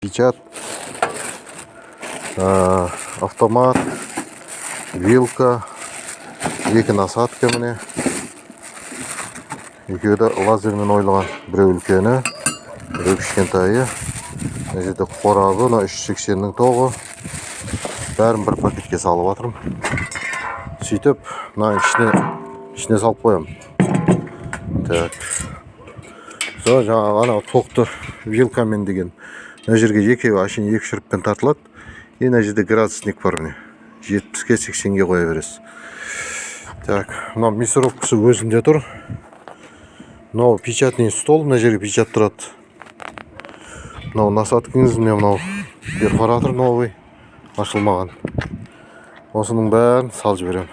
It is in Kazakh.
печат, автомат, вилка, екі насадка міне. Екеуі де лазермен ойлаған. Біреу үлкені, біреу кішкентайы. Мына жерде қорабы, 380-нің тоғы. Бәрін бір пакетке салып жатырмын. Сөйтіп, мына ішіне салып қоям. Так. Жаңа тоқты вилкамен деген. Мына жерге екеуі ашын 2 шүріппен тартылады. Мына жерде градусник бар міне. 70-ке 80-ге қоя бересіз. Так, мына мясорубкасы өзінде тұр. Мынау печатный стол, мына жерге печат тұрады. Мынау насадкаңыз, мынау перфоратор новый, ашылмаған. Осының бәрін салып жіберем.